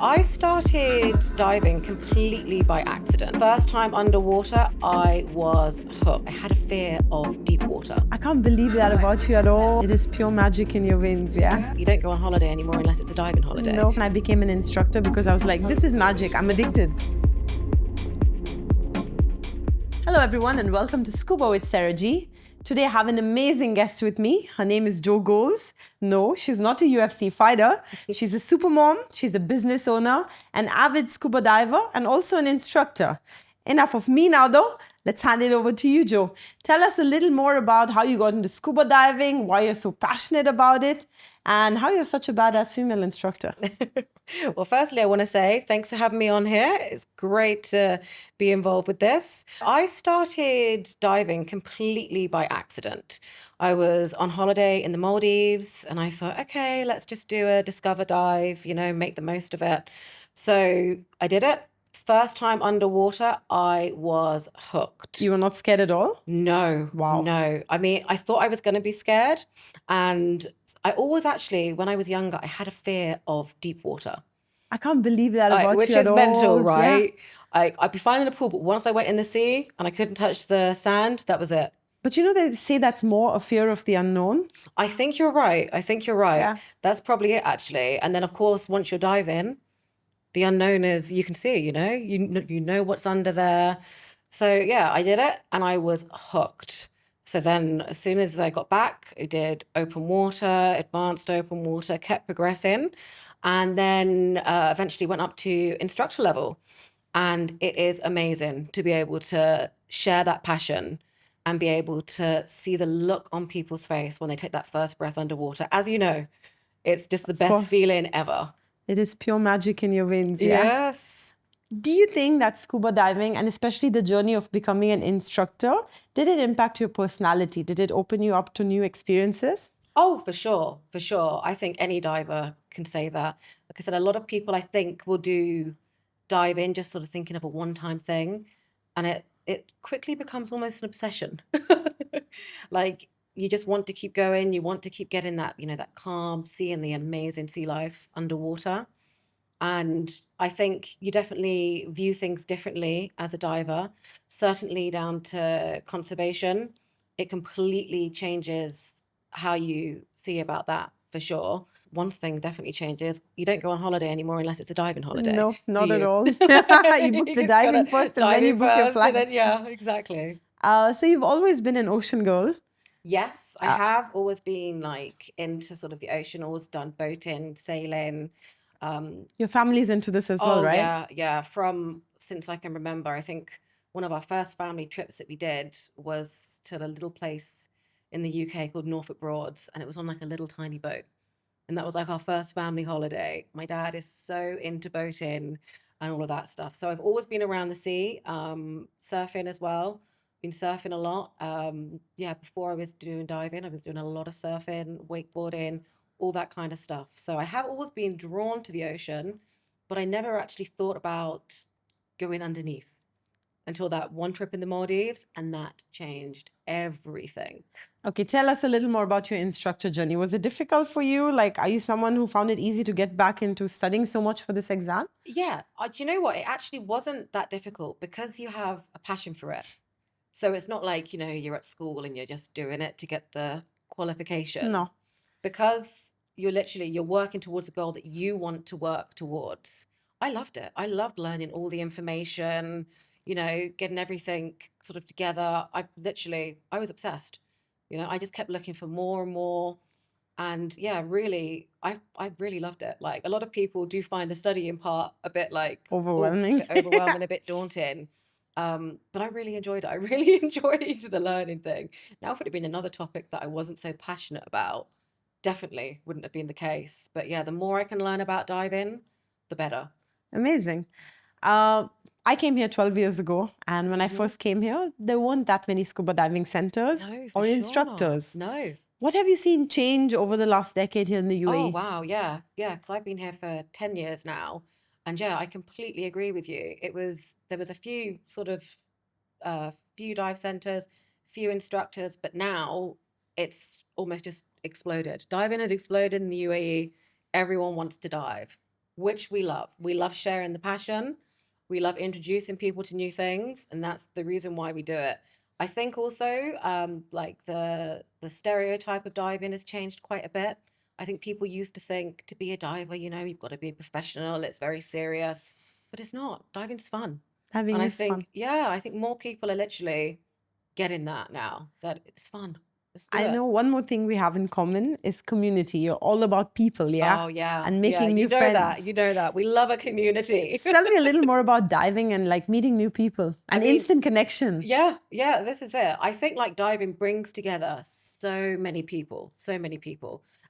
I started diving completely by accident. First time underwater, I was hooked. I had a fear of deep water. I can't believe that about you at all. It is pure magic in your veins, yeah? You don't go on holiday anymore unless it's a diving holiday. No. I became an instructor because I was like, this is magic. I'm addicted. Hello, everyone, and welcome to Scuba with Sara G. Today, I have an amazing guest with me. Her name is Jo Goles. No, she's not a UFC fighter. She's a super mom. She's a business owner, an avid scuba diver, and also an instructor. Enough of me now, though. Let's hand it over to you, Jo. Tell us a little more about how you got into scuba diving, why you're so passionate about it, and how you're such a badass female instructor. Well, firstly, I want to say thanks for having me on here. It's great to be involved with this. I started diving completely by accident. I was on holiday in the Maldives and I thought, okay, let's just do a discover dive, make the most of it. So I did it. First time underwater, I was hooked. You were not scared at all? No. Wow. No. I mean, I thought I was going to be scared. And I always actually, when I was younger, I had a fear of deep water. I can't believe that about Which you at is all. mental, Yeah. right? I'd be fine in the pool, but once I went in the sea and I couldn't touch the sand, that was it. But they say that's more a fear of the unknown. I think you're right. Yeah. That's probably it, actually. And then, of course, once you're diving, the unknown is you can see, you know what's under there. So yeah, I did it and I was hooked. So then as soon as I got back, I did open water, advanced open water, kept progressing, and then eventually went up to instructor level. And it is amazing to be able to share that passion and be able to see the look on people's face when they take that first breath underwater. As you know, it's just the best feeling ever. It is pure magic in your veins, yeah? Yes. Do you think that scuba diving, and especially the journey of becoming an instructor, did it impact your personality? Did it open you up to new experiences? Oh, for sure. For sure. I think any diver can say that. Like I said, a lot of people, I think, will do dive in just sort of thinking of a one-time thing. And it quickly becomes almost an obsession. Like you just want to keep going. You want to keep getting that, that calm, seeing the amazing sea life underwater. And I think you definitely view things differently as a diver, certainly down to conservation. It completely changes how you see about that for sure. One thing definitely changes. You don't go on holiday anymore unless it's a diving holiday. No, not do at you? all. You book the Just diving gotta first and dive then you in book your first and then, flights. yeah, exactly. So you've always been an ocean girl. Yes, I have always been like into sort of the ocean, always done boating, sailing. Your family's into this as well, right? Yeah. From since I can remember, I think one of our first family trips that we did was to a little place in the UK called Norfolk Broads, and it was on like a little tiny boat. And that was like our first family holiday. My dad is so into boating and all of that stuff. So I've always been around the sea, surfing as well. Been surfing a lot. Yeah, before I was doing diving, I was doing a lot of surfing, wakeboarding, all that kind of stuff. So I have always been drawn to the ocean, but I never actually thought about going underneath until that one trip in the Maldives, and that changed everything. Okay, tell us a little more about your instructor journey. Was it difficult for you? Like, are you someone who found it easy to get back into studying so much for this exam? Yeah, do you know what? It actually wasn't that difficult because you have a passion for it. So it's not like, you're at school and you're just doing it to get the qualification. No. Because you're working towards a goal that you want to work towards. I loved it. I loved learning all the information, getting everything sort of together. I was obsessed. I just kept looking for more and more. And yeah, really, I really loved it. Like a lot of people do find the studying part a bit like Overwhelming. a bit overwhelming, a bit daunting. But I really enjoyed it. I really enjoyed the learning thing. Now, if it had been another topic that I wasn't so passionate about, definitely wouldn't have been the case. But yeah, the more I can learn about diving, the better. Amazing. I came here 12 years ago, and when I first came here, there weren't that many scuba diving centers No, for or sure. instructors. No. What have you seen change over the last decade here in the UAE? Oh, wow. Yeah. Yeah. Because I've been here for 10 years now. And yeah, I completely agree with you. There was a few sort of, few dive centers, few instructors, but now it's almost just exploded. Diving has exploded in the UAE. Everyone wants to dive. which we love. We love sharing the passion. We love introducing people to new things, and that's the reason why we do it. I think also, like the stereotype of diving has changed quite a bit. I think people used to think to be a diver, you've got to be a professional. It's very serious, but it's not. Diving's fun, Having and I is fun. think, yeah, I think more people are literally getting that now. That it's fun. Let's do I it. know one more thing we have in common is community. You're all about people, yeah? Oh yeah, And yeah. making You new know that. friends. You know that. We love a community. So tell me a little more about diving and like meeting new people I and mean, instant connection. yeah, this is it. I think like diving brings together so many people,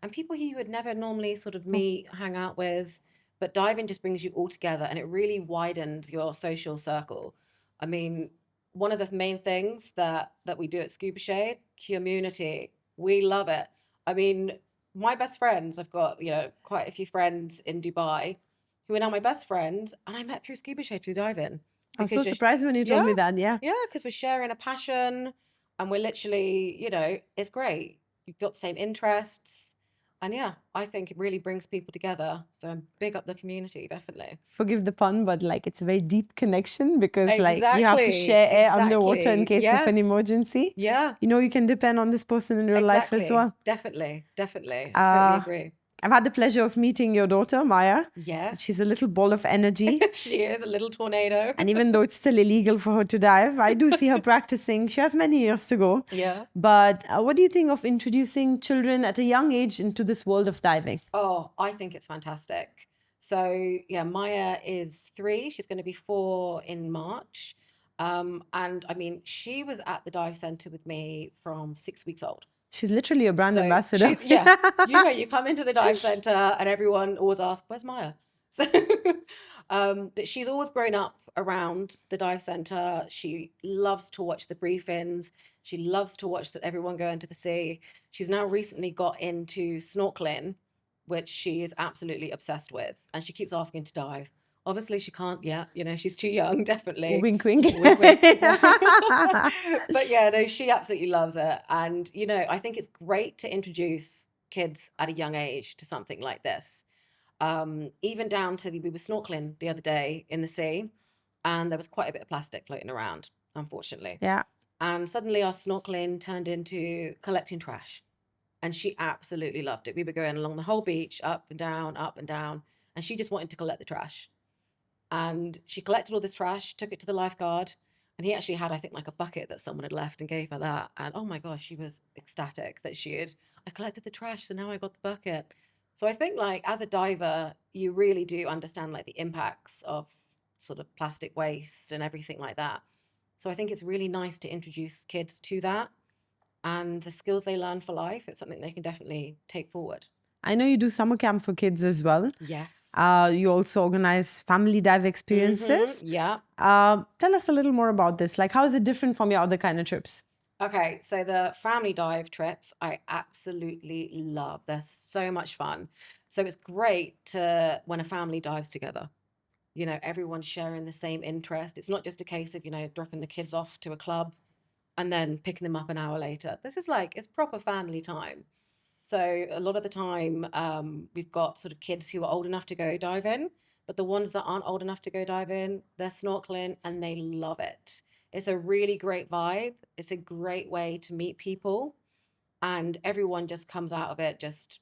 and people who you would never normally sort of Oh, meet, hang out with, but diving just brings you all together and it really widens your social circle. I mean, one of the main things that we do at Scuba Shade, community. We love it. I mean, my best friends, I've got, quite a few friends in Dubai who are now my best friends, and I met through Scuba Shade through diving I was so because you're, surprised when you told yeah, me that, yeah. yeah, because we're sharing a passion and we're literally, it's great. You've got the same interests. And yeah, I think it really brings people together. So big up the community, definitely. Forgive the pun, but like it's a very deep connection because like you have to Exactly. share air underwater in Exactly. case of an Yes. emergency. Yeah. You know, you can depend on this person in real life as Exactly. well. Definitely. Definitely. I totally Uh, agree. I've had the pleasure of meeting your daughter, Maya. She's Yes. a little ball of energy. She is a little tornado. And even though it's still illegal for her to dive, I do see her practicing. She has many years to go. Yeah. But what do you think of introducing children at a young age into this world of diving? Oh, I think it's fantastic. So yeah, Maya is 3. She's going to be 4 in March. And I mean, she was at the dive center with me from 6 weeks old. She's literally a brand So ambassador. yeah, you come into the dive center and everyone always asks, "Where's Maya?" So, but she's always grown up around the dive center. She loves to watch the briefings. She loves to watch everyone go into the sea. She's now recently got into snorkeling, which she is absolutely obsessed with, and she keeps asking to dive. Obviously, she can't yet. She's too young, definitely. Wink, wink. Wink, wink. But yeah, no, she absolutely loves it. And, I think it's great to introduce kids at a young age to something like this. Even down to we were snorkeling the other day in the sea, and there was quite a bit of plastic floating around, unfortunately. Yeah. And suddenly our snorkeling turned into collecting trash. And she absolutely loved it. We were going along the whole beach, up and down, and she just wanted to collect the trash. And she collected all this trash, took it to the lifeguard, and he actually had, I think, like a bucket that someone had left and gave her that. And oh my gosh, she was ecstatic that I collected the trash, so now I got the bucket. So I think like as a diver, you really do understand like the impacts of sort of plastic waste and everything like that. So I think it's really nice to introduce kids to that and the skills they learn for life. It's something they can definitely take forward. I know you do summer camp for kids as well. Yes. You also organize family dive experiences. Yeah. Tell us a little more about this. Like, how is it different from your other kind of trips? Okay, so the family dive trips I absolutely love. They're so much fun. So it's great to when a family dives together. Everyone's sharing the same interest. It's not just a case of, dropping the kids off to a club and then picking them up an hour later. This is like, it's proper family time. So a lot of the time, we've got sort of kids who are old enough to go diving, but the ones that aren't old enough to go diving, they're snorkeling and they love it. It's a really great vibe. It's a great way to meet people, and everyone just comes out of it just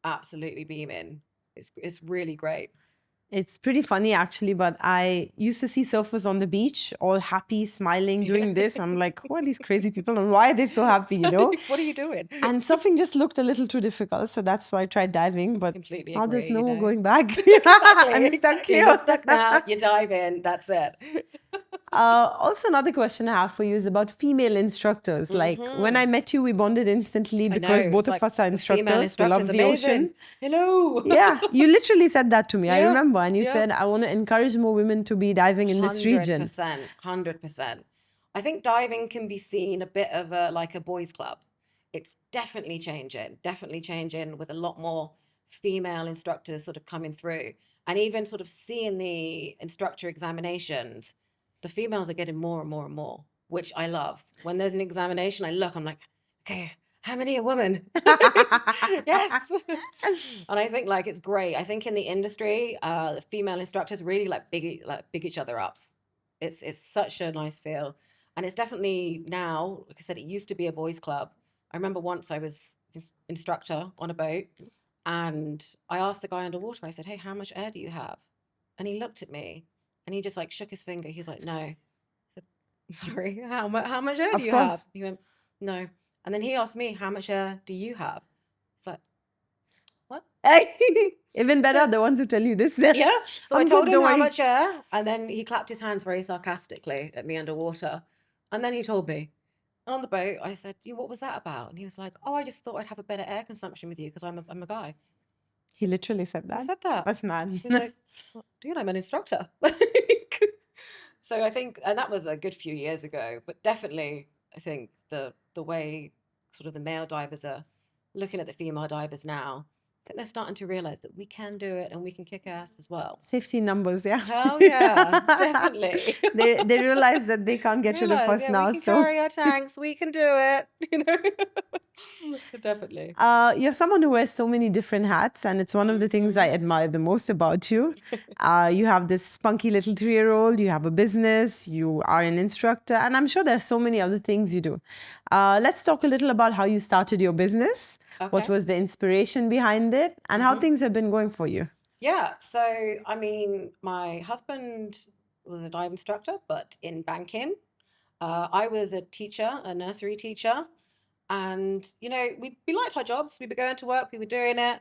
absolutely beaming. It's really great. It's pretty funny actually, but I used to see surfers on the beach, all happy, smiling, doing this. I'm like, who are these crazy people and why are they so happy, What are you doing? And surfing just looked a little too difficult. So that's why I tried diving, but Completely now there's agree, no going back. Exactly, I'm stuck exactly. here. You're stuck now. You dive in. That's it. Also, another question I have for you is about female instructors. Like when I met you, we bonded instantly I because know. both It's of like us are the female instructors. We love instructor's the amazing. ocean. Hello. Yeah, you literally said that to me. I Yeah, remember. And you yeah. said, I want to encourage more women to be diving in this region. 100%, 100%. I think diving can be seen a bit of like a boys' club. It's definitely changing with a lot more female instructors sort of coming through. And even sort of seeing the instructor examinations, the females are getting more and more and more, which I love. When there's an examination, I'm like, okay, how many a woman? Yes. And I think like it's great. I think in the industry, the female instructors really like big each other up. It's such a nice feel. And it's definitely now, like I said, it used to be a boys' club. I remember once I was this instructor on a boat and I asked the guy underwater, I said, "Hey, how much air do you have?" And he looked at me and he just like shook his finger. He's like, "No." I said, "Sorry, how much air do Of you have?" course. He went, "No." And then he asked me, "How much air do you have?" It's like, what? Even better, So- the ones who tell you this. Yeah. So I I'm told good, him don't how worry. much air, and then he clapped his hands very sarcastically at me underwater. And then he told me. And on the boat, I said, "What was that about?" And he was like, "Oh, I just thought I'd have a better air consumption with you because I'm a guy." He literally said I that. said that. That's mad. He was like, "Well, dude, I'm an instructor." So I think, and that was a good few years ago, but definitely I think the way sort of the male divers are looking at the female divers now, I think they're starting to realize that we can do it and we can kick ass as well. Safety numbers, yeah. Hell yeah, definitely. They realize that they can't get rid of Realize, us yeah, now. we can So carry our tanks, we can do it, you know. Definitely. you're someone who wears so many different hats, and it's one of the things I admire the most about you. You have this spunky little 3-year-old, you have a business, you are an instructor, and I'm sure there's so many other things you do. Let's talk a little about how you started your business. What Okay. was the inspiration behind it, and how things have been going for you? Yeah, so I mean, my husband was a dive instructor, but in banking. I was a teacher, a nursery teacher, and you know, we liked our jobs. We were going to work, we were doing it,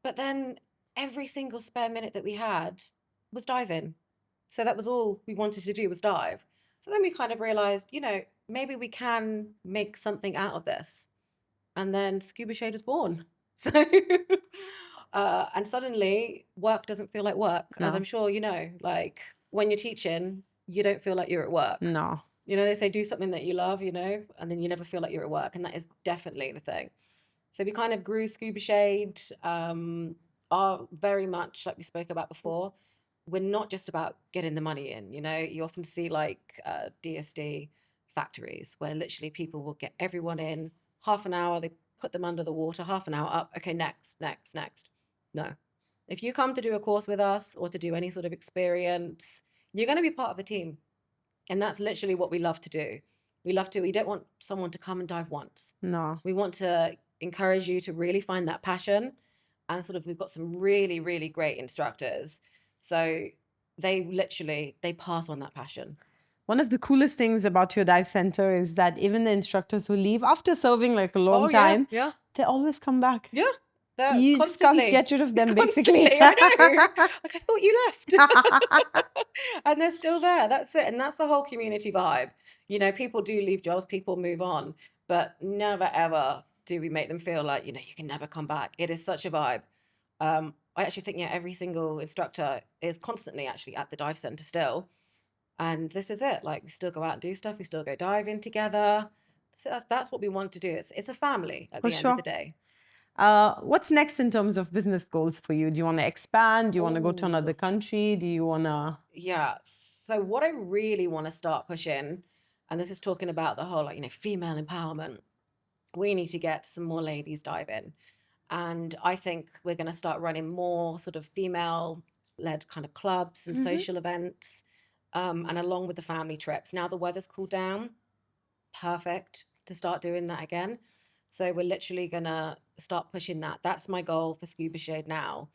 but then every single spare minute that we had was diving. So that was all we wanted to do was dive. So then we kind of realized, you know, maybe we can make something out of this. And then Scuba Shade was born. So, and suddenly work doesn't feel like work, as No. I'm sure you know. Like when you're teaching, you don't feel like you're at work. No. You know, they say do something that you love, you know, and then you never feel like you're at work. And that is definitely the thing. So we kind of grew Scuba Shade, are very much like we spoke about before. We're not just about getting the money in, you know, you often see like DSD factories where literally people will get everyone in half an hour, they put them under the water, half an hour up. Okay, next. No. If you come to do a course with us or to do any sort of experience, you're going to be part of the team. And that's literally what we love to do. We don't want someone to come and dive once. No. We want to encourage you to really find that passion. And sort of, we've got some really, really great instructors. So they pass on that passion. One of the coolest things about your dive center is that even the instructors who leave after serving like a long time, Yeah. they always come back. Yeah. You just can't get rid of them, basically. I know. Like, I thought you left. And they're still there. That's it. And that's the whole community vibe. You know, people do leave jobs, people move on, but never, ever do we make them feel like, you know, you can never come back. It is such a vibe. I actually think, yeah, every single instructor is constantly actually at the dive center still. And this is it. Like, we still go out and do stuff. We still go diving together. So that's what we want to do. It's a family at For the end sure. of the day. What's next in terms of business goals for you? Do you want to expand? Do you want to go to Ooh. another country? Do you want to... Yeah. So what I really want to start pushing, and this is talking about the whole, like, you know, female empowerment. We need to get some more ladies diving. And I think we're going to start running more sort of female-led kind of clubs and social events, and along with the family trips. Now the weather's cooled down, perfect to start doing that again. So we're literally going to start pushing that. That's my goal for Scuba Shade now.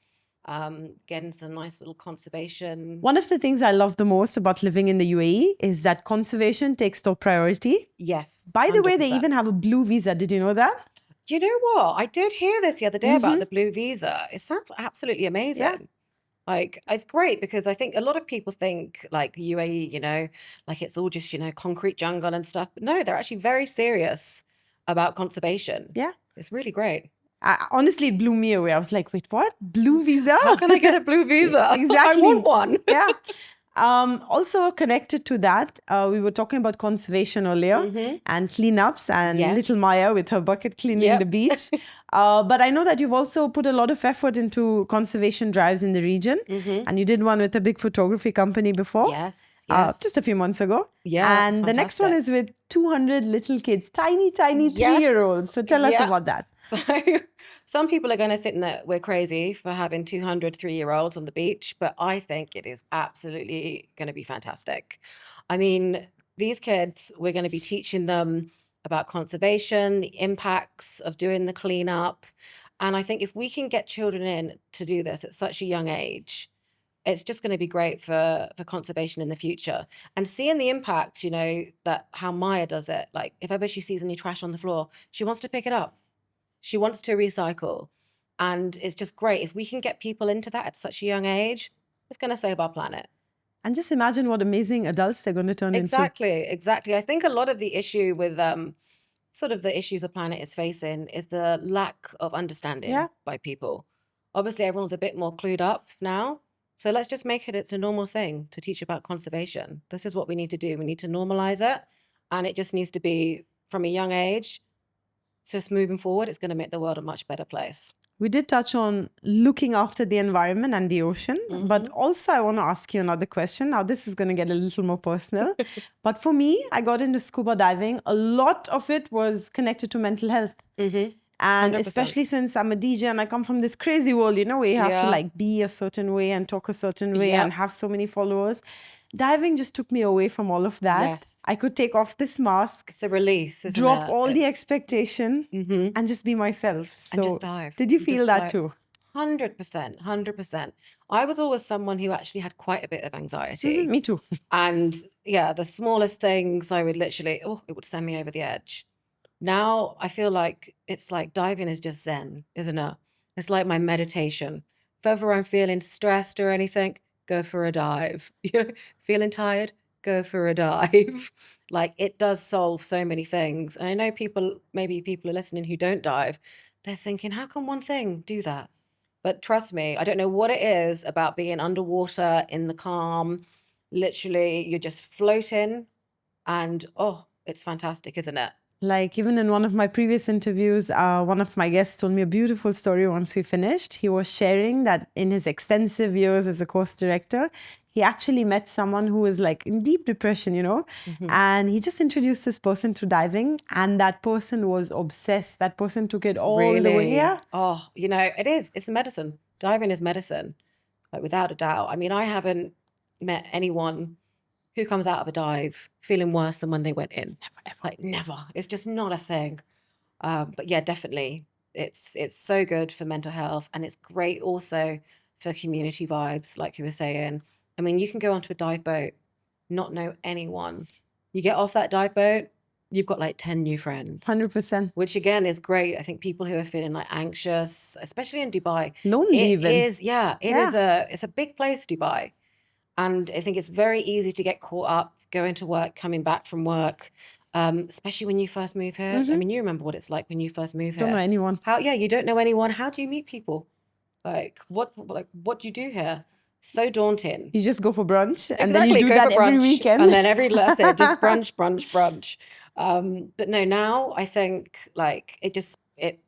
Getting some nice little conservation. One of the things I love the most about living in the UAE is that conservation takes top priority. Yes. By the way, they 100%. even have a blue visa. Did you know that? You know what? I did hear this the other day about the blue visa. It sounds absolutely amazing. Yeah. Like, it's great because I think a lot of people think like the UAE, you know, like it's all just, you know, concrete jungle and stuff. But no, they're actually very serious about conservation. Yeah. It's really great. Honestly, it blew me away. I was like, wait, what? Blue visa? How can I get a blue visa? Exactly. I want one. Yeah. Also connected to that, we were talking about conservation earlier and cleanups and Yes. little Maya with her bucket cleaning Yep. the beach. But I know that you've also put a lot of effort into conservation drives in the region. And you did one with a big photography company before. Yes. Just a few months ago. Yeah, it was And the next one fantastic. is with 200 little kids, tiny 3-year-olds. So tell us Yeah. about that. So some people are going to think that we're crazy for having 200 3-year-olds on the beach, but I think it is absolutely going to be fantastic. I mean, these kids, we're going to be teaching them about conservation, the impacts of doing the cleanup. And I think if we can get children in to do this at such a young age, it's just going to be great for conservation in the future. And seeing the impact, you know, that how Maya does it, like if ever she sees any trash on the floor, she wants to pick it up. She wants to recycle. And it's just great. If we can get people into that at such a young age, it's going to save our planet. And just imagine what amazing adults they're going to turn into. Exactly. I think a lot of the issue with sort of the issues the planet is facing is the lack of understanding by people. Obviously, everyone's a bit more clued up now. So let's just make it's a normal thing to teach about conservation. This is what we need to do. We need to normalize it. And it just needs to be from a young age. Just moving forward, it's going to make the world a much better place. We did touch on looking after the environment and the ocean, but also I want to ask you another question. Now, this is going to get a little more personal. But for me, I got into scuba diving. A lot of it was connected to mental health. And 100%. especially since I'm a DJ and I come from this crazy world, you know, where you have to like be a certain way and talk a certain way and have so many followers. Diving just took me away from all of that. Yes. I could take off this mask. It's a release, isn't drop it? all the expectation and just be myself. So and just dive. Did you feel that too? 100%. I was always someone who actually had quite a bit of anxiety. Me too. And yeah, the smallest things I would literally, it would send me over the edge. Now I feel like it's like diving is just zen, isn't it? It's like my meditation. If ever I'm feeling stressed or anything, go for a dive. You know, feeling tired, go for a dive. Like it does solve so many things. And I know maybe people are listening who don't dive. They're thinking, how can one thing do that? But trust me, I don't know what it is about being underwater in the calm. Literally, you're just floating and it's fantastic, isn't it? Like even in one of my previous interviews, one of my guests told me a beautiful story once we finished. He was sharing that in his extensive years as a course director, he actually met someone who was like in deep depression, you know, and he just introduced this person to diving and that person was obsessed. That person took it all the way. Yeah. Oh, you know, it's medicine. Diving is medicine, like without a doubt. I mean, I haven't met anyone who comes out of a dive feeling worse than when they went in. Never. It's just not a thing. But yeah, definitely. It's so good for mental health and it's great also for community vibes, like you were saying. I mean, you can go onto a dive boat, not know anyone. You get off that dive boat, you've got like 10 new friends. 100%. Which again is great. I think people who are feeling like anxious, especially in Dubai. Lonely even. It's a big place, Dubai. And I think it's very easy to get caught up going to work, coming back from work, especially when you first move here. I mean, you remember what it's like when you first move here. Don't know anyone. You don't know anyone. How do you meet people? What do you do here? So daunting. You just go for brunch and Exactly, then you do that every weekend. And then that's it, just brunch. But no, now I think like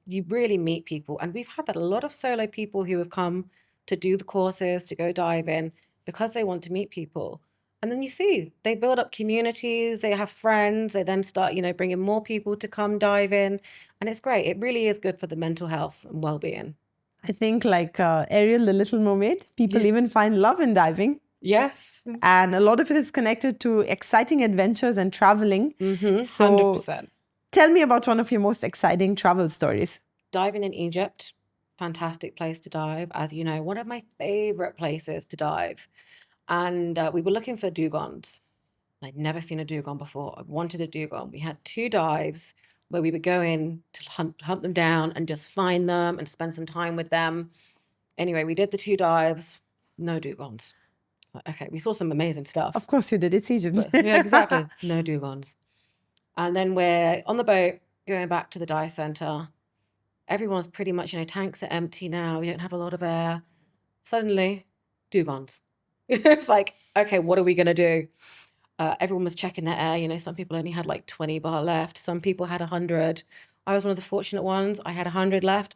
you really meet people. And we've had that a lot of solo people who have come to do the courses, to go dive in, because they want to meet people. And then you see, they build up communities, they have friends, they then start, you know, bringing more people to come dive in. And it's great. It really is good for the mental health and well-being. I think like Ariel, the Little Mermaid, people even find love in diving. Yes. And a lot of it is connected to exciting adventures and traveling. 100%. Tell me about one of your most exciting travel stories. Diving in Egypt. Fantastic place to dive. As you know, one of my favorite places to dive. And we were looking for dugongs. I'd never seen a dugong before. I wanted a dugong. We had 2 dives where we would go in to hunt them down and just find them and spend some time with them. Anyway, we did the 2 dives. No dugongs. Okay, we saw some amazing stuff. Of course you did. It's Egypt. Yeah, exactly. No dugongs. And then we're on the boat going back to the dive center. Everyone's pretty much, you know, tanks are empty now. We don't have a lot of air. Suddenly, dugongs. It's like, okay, what are we going to do? Everyone was checking their air. You know, some people only had like 20 bar left. Some people had 100. I was one of the fortunate ones. I had 100 left,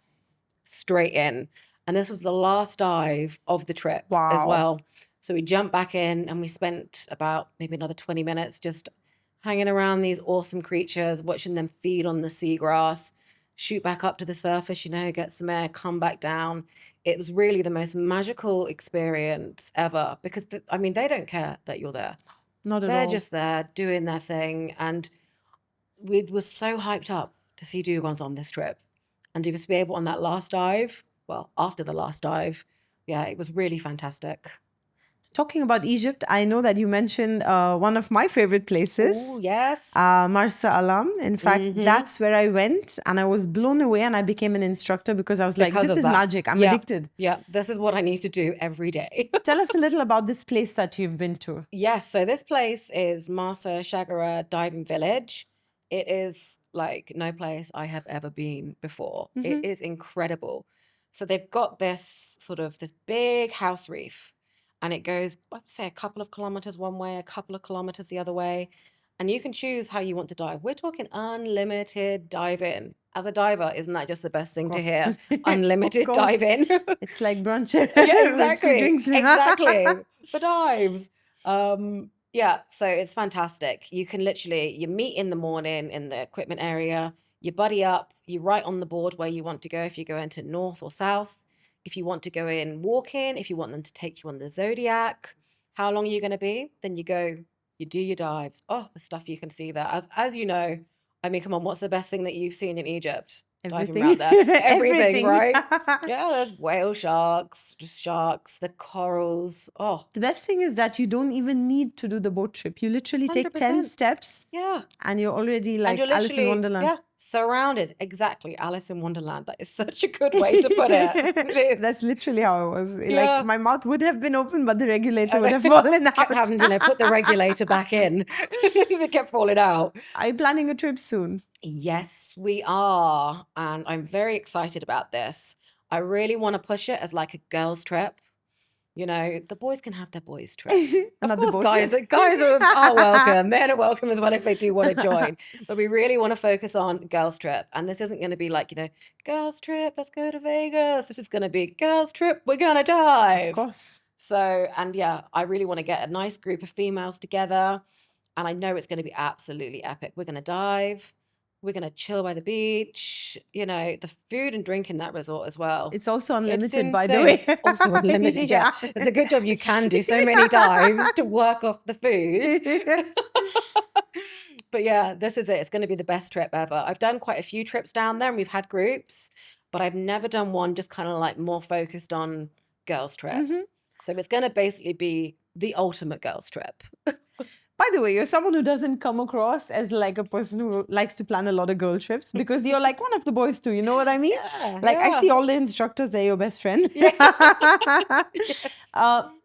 straight in. And this was the last dive of the trip as Wow. well. So we jumped back in and we spent about maybe another 20 minutes just hanging around these awesome creatures, watching them feed on the seagrass, shoot back up to the surface, you know, get some air, come back down. It was really the most magical experience ever because, I mean, they don't care that you're there. Not at They're all. just there doing their thing. And we were so hyped up to see dugongs on this trip. And to just be able on that last dive, well, after the last dive, yeah, it was really fantastic. Talking about Egypt, I know that you mentioned one of my favorite places, Oh, yes. Marsa Alam. In fact, Mhm. that's where I went and I was blown away and I became an instructor because I was like, Because this of is that. magic. I'm Yeah. addicted. Yeah, this is what I need to do every day. Tell us a little about this place that you've been to. Yes, so this place is Marsa Shagara Diving Village. It is like no place I have ever been before. It is incredible. So they've got this big house reef, and it goes, I'd say, a couple of kilometers one way, a couple of kilometers the other way. And you can choose how you want to dive. We're talking unlimited diving. As a diver, isn't that just the best thing to hear? Unlimited course. diving. It's like brunch. Yeah, with exactly. free drinks. Exactly. For dives. Yeah, so it's fantastic. You can literally, you meet in the morning in the equipment area, you buddy up, you write on the board where you want to go, if you go into north or south, if you want to go in walking, if you want them to take you on the Zodiac, how long are you going to be? Then you go, you do your dives. Oh, the stuff you can see there. As you know, I mean, come on, what's the best thing that you've seen in Egypt? Diving around there. Everything, right? Yeah, there's whale sharks, just sharks, the corals. Oh, The best thing is that you don't even need to do the boat trip. You literally take 10 100%. steps Yeah. and you're already And like you're Alice in literally, Wonderland. yeah, surrounded. Exactly. Alice in Wonderland. That is such a good way to put it. That's literally how it was. Yeah. Like my mouth would have been open, but the regulator would have fallen out. Kept having to, put the regulator back in. It kept falling out. Are you planning a trip soon? Yes, we are. And I'm very excited about this. I really want to push it as like a girls' trip. You know, the boys can have their boys' trips. Of Another course, boat guys trip. are welcome. Men are welcome as well if they do want to join. But we really want to focus on girls' trip. And this isn't going to be like, girls' trip, let's go to Vegas. This is going to be girls' trip, we're going to dive. Of course. So, and yeah, I really want to get a nice group of females together. And I know it's going to be absolutely epic. We're going to dive. We're going to chill by the beach. The food and drink in that resort as well. It's also It's unlimited, by the insane. way. Also unlimited, yeah. It's a good job you can do so many dives to work off the food. But yeah, this is it. It's going to be the best trip ever. I've done quite a few trips down there and we've had groups, but I've never done one just kind of like more focused on girls' trip. So it's going to basically be the ultimate girls' trip. By the way, you're someone who doesn't come across as like a person who likes to plan a lot of girl trips because you're like one of the boys too. You know what I mean? Yeah, Like I yeah. see all the instructors, they're your best friend. Yes.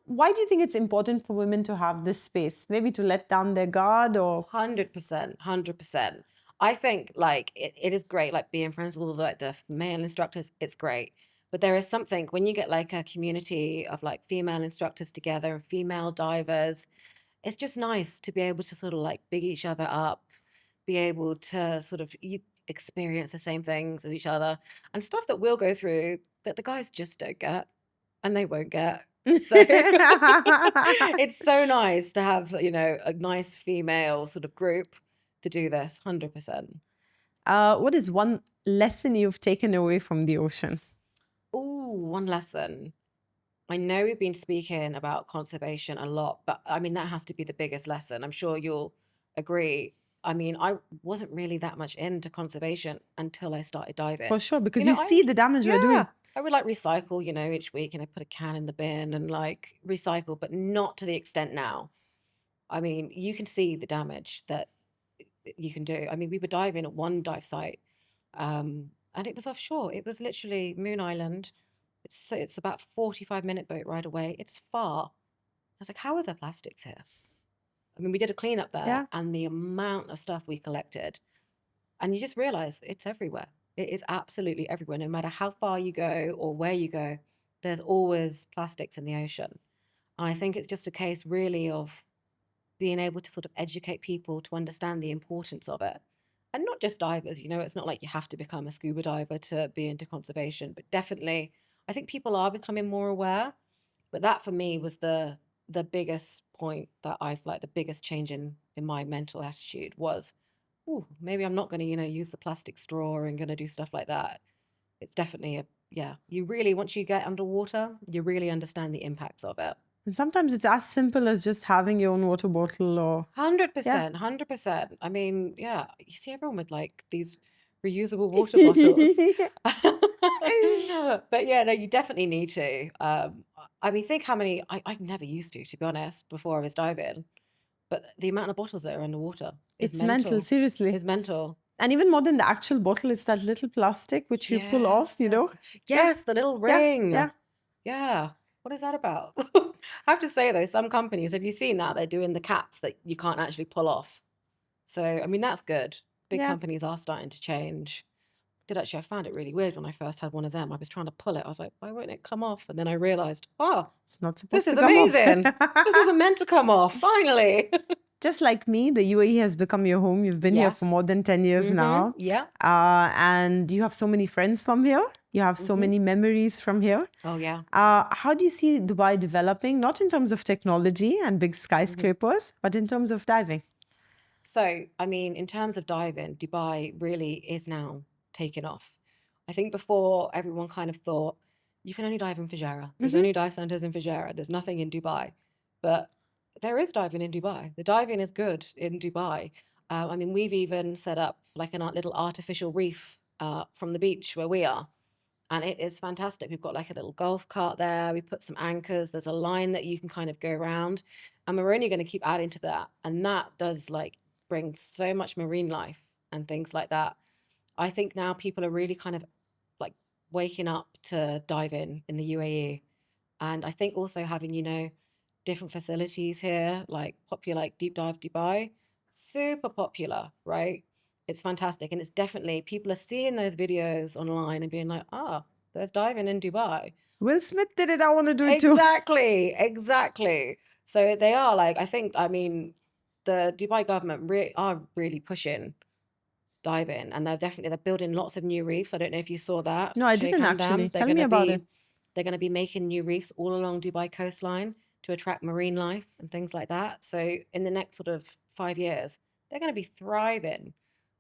Why do you think it's important for women to have this space? Maybe to let down their guard or 100%, 100%. I think like it is great, like being friends with all the male instructors, it's great. But there is something when you get like a community of like female instructors together, female divers, it's just nice to be able to sort of like big each other up, be able to sort of you experience the same things as each other and stuff that we'll go through that the guys just don't get and they won't get. So it's so nice to have, a nice female sort of group to do this, 100%. What is one lesson you've taken away from the ocean? Oh, one lesson. I know we've been speaking about conservation a lot, but I mean, that has to be the biggest lesson. I'm sure you'll agree. I mean, I wasn't really that much into conservation until I started diving. For sure, because You you know, see the damage we're doing. I would like recycle, each week, put a can in the bin and like recycle, but not to the extent now. I mean, you can see the damage that you can do. I mean, we were diving at one dive site, and it was offshore. It was literally Moon Island. It's about 45-minute boat ride away. It's far. I was like, how are there plastics here? I mean, we did a cleanup there, Yeah. and the amount of stuff we collected, and you just realize it's everywhere. It is absolutely everywhere. No matter how far you go or where you go, there's always plastics in the ocean. And I think it's just a case really of being able to sort of educate people to understand the importance of it. And not just divers, it's not like you have to become a scuba diver to be into conservation, but definitely I think people are becoming more aware. But that for me was the biggest point that I've like the biggest change in my mental attitude was, oh, maybe I'm not going to, use the plastic straw and going to do stuff like that. It's definitely you really, once you get underwater, you really understand the impacts of it. And sometimes it's as simple as just having your own water bottle or 100%, 100%. I mean, yeah, you see everyone with like these reusable water bottles. But yeah, no, you definitely need to. I mean, think how many I've never used to be honest, before I was diving. But the amount of bottles that are underwater is it's mental, seriously. Is mental. And even more than the actual bottle, it's that little plastic which you pull off, Yes, the little ring. Yeah. What is that about? I have to say though, some companies, have you seen that? They're doing the caps that you can't actually pull off. So, I mean, that's good. Big companies are starting to change. I found it really weird when I first had one of them. I was trying to pull it. I was like, why won't it come off? And then I realized, it's not supposed this to is come amazing. off. This isn't meant to come off, finally. Just like me, the UAE has become your home. You've been here for more than 10 years now. Yeah. And you have so many friends from here. You have so many memories from here. Oh, yeah. How do you see Dubai developing, not in terms of technology and big skyscrapers, but in terms of diving? So, I mean, in terms of diving, Dubai really is now taking off. I think before everyone kind of thought, you can only dive in Fujairah. There's only dive centers in Fujairah. There's nothing in Dubai. But there is diving in Dubai. The diving is good in Dubai. I mean, we've even set up like a little artificial reef from the beach where we are. And it is fantastic. We've got like a little golf cart there. We put some anchors. There's a line that you can kind of go around. And we're only going to keep adding to that. And that does like bring so much marine life and things like that. I think now people are really kind of like waking up to dive in the UAE. And I think also having, different facilities here, like popular, like Deep Dive Dubai, super popular, right? It's fantastic. And it's definitely, people are seeing those videos online and being like, there's diving in Dubai. Will Smith did it. I want to do it too. Exactly. So they are like, I mean, the Dubai government are really pushing diving, and they're building lots of new reefs. I don't know if you saw that. No, I didn't actually. Tell me about it. They're going to be making new reefs all along Dubai coastline to attract marine life and things like that. So in the next sort of 5 years, they're going to be thriving.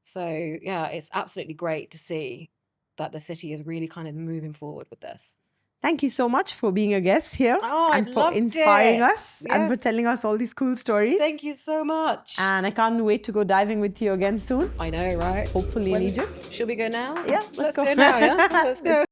So yeah, it's absolutely great to see that the city is really kind of moving forward with this. Thank you so much for being a guest here and for inspiring us and for telling us all these cool stories. Thank you so much. And I can't wait to go diving with you again soon. I know, right? Hopefully in Egypt. Should we go now? Yeah, let's go now, yeah? Let's go.